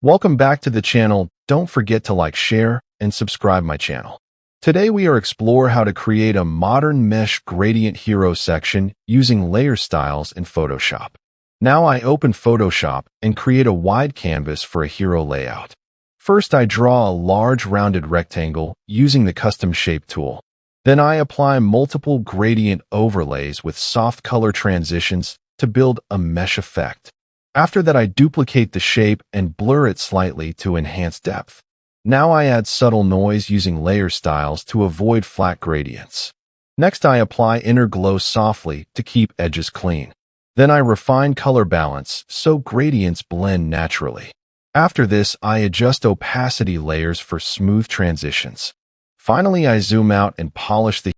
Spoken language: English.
Welcome back to the channel. Don't forget to like, share, and subscribe my channel. Today we are explore how to create a modern mesh gradient hero section using layer styles in Photoshop. Now I open Photoshop and create a wide canvas for a hero layout. First I draw a large rounded rectangle using the custom shape tool. Then I apply multiple gradient overlays with soft color transitions to build a mesh effect. After that, I duplicate the shape and blur it slightly to enhance depth. Now I add subtle noise using layer styles to avoid flat gradients. Next, I apply inner glow softly to keep edges clean. Then I refine color balance so gradients blend naturally. After this, I adjust opacity layers for smooth transitions. Finally, I zoom out and polish the